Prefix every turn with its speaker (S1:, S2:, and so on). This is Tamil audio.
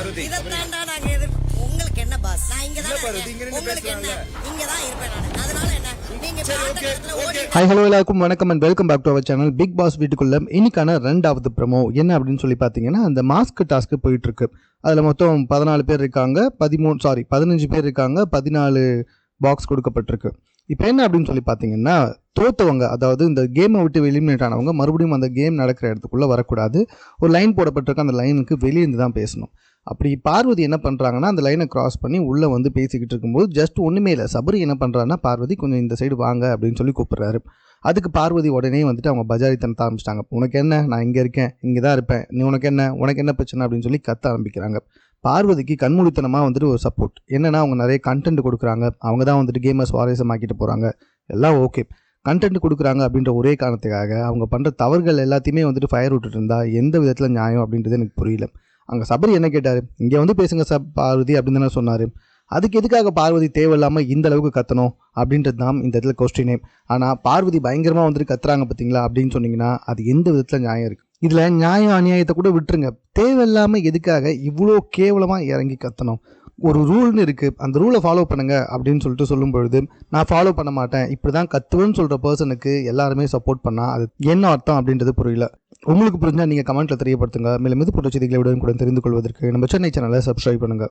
S1: இதத்தாண்டா நாங்க உங்களுக்கு என்ன பாஸ்? நான் இங்க தான் உங்களுக்கு என்ன இங்க தான் இருப்பேன் நான். அதனால என்ன நீங்க ஓடி.
S2: ஹாய் ஹலோ எல்லாருக்கும் வணக்கம் and welcome back to our channel Bigg Boss வீட்டுக்குள்ள இன்னைக்கான ரெண்டாவது ப்ரோமோ என்ன அப்படின்னு சொல்லி பார்த்தீங்கன்னா, அந்த மாஸ்க் டாஸ்க்கு போயிட்டு இருக்கு. அதில் மொத்தம் 14 பேர் இருக்காங்க, 15 பேர் இருக்காங்க, 14 பாக்ஸ் கொடுக்கப்பட்டிருக்கு. இப்போ என்ன அப்படின்னு சொல்லி பார்த்தீங்கன்னா, தோத்தவங்க, அதாவது இந்த கேமை விட்டு எலிமினேட் ஆனவங்க மறுபடியும் அந்த கேம் நடக்கிற இடத்துக்குள்ளே வரக்கூடாது. ஒரு லைன் போடப்பட்டிருக்கு, அந்த லைனுக்கு வெளியேந்து தான் பேசணும். அப்படி பார்வதி என்ன பண்ணுறாங்கன்னா, அந்த லைனை கிராஸ் பண்ணி உள்ளே வந்து பேசிக்கிட்டு இருக்கும்போது ஜஸ்ட் ஒன்றுமே இல்லை, சபரி என்ன பண்ணுறாங்கன்னா, பார்வதி கொஞ்சம் இந்த சைடு வாங்க அப்படின்னு சொல்லி கூப்பிட்றாரு. அதுக்கு பார்வதி உடனே வந்துட்டு அவங்க பஜாரித்தனத்தை ஆரம்பிச்சிட்டாங்க. உனக்கு என்ன, நான் இங்கே இருக்கேன், இங்கே தான் இருப்பேன், நீ உனக்கு என்ன பிரச்சனை அப்படின்னு சொல்லி கத்த ஆரம்பிக்கிறாங்க. பார்வதிக்கு கண்மூடித்தனமாக வந்துட்டு ஒரு சப்போர்ட் என்னென்னா, அவங்க நிறைய கண்டென்ட் கொடுக்குறாங்க, அவங்க தான் வந்துட்டு கேமை சுவாரஸ்யமாக்கிட்டு போகிறாங்க, எல்லாம் ஓகே. கண்டென்ட் கொடுக்குறாங்க அப்படின்ற ஒரே காரணத்துக்காக அவங்க பண்ணுற தவறுகள் எல்லாத்தையுமே வந்துட்டு ஃபயர் விட்டுட்டு இருந்தா எந்த விதத்தில் நியாயம் அப்படின்றது எனக்கு புரியல. அங்கே சபரி என்ன கேட்டார், இங்கே வந்து பேசுங்க பார்வதி அப்படின்னு தானே சொன்னார். அதுக்கு எதுக்காக பார்வதி தேவையில்லாமல் இந்த அளவுக்கு கத்தணும் அப்படின்றது தான் இந்த இடத்துல கொஸ்டினே. ஆனால் பார்வதி பயங்கரமாக வந்துட்டு கத்துறாங்க பார்த்தீங்களா அப்படின்னு சொன்னீங்கன்னா, அது எந்த விதத்தில் நியாயம் இருக்குது? இதில் நியாயம் அநியாயத்தை கூட விட்டுருங்க, தேவையில்லாமல் எதுக்காக இவ்வளோ கேவலமாக இறங்கி கத்தணும்? ஒரு ரூல்னு இருக்குது, அந்த ரூலை ஃபாலோ பண்ணுங்க அப்படின்னு சொல்லிட்டு சொல்லும் பொழுது, நான் ஃபாலோ பண்ண மாட்டேன் இப்படி தான் கத்துவேன்னு சொல்கிற பர்சனுக்கு எல்லாருமே சப்போர்ட் பண்ணால் அது என்ன அர்த்தம் அப்படின்றது புரியல. உங்களுக்கு புரிஞ்சால் நீங்கள் கமெண்ட்டில் தெரியப்படுத்துங்க. மேலும் இது போன்ற செய்திகளை விட கூட தெரிந்து கொள்வதற்கு நம்ம சென்னை சேனலை சப்ஸ்கிரைப் பண்ணுங்கள்.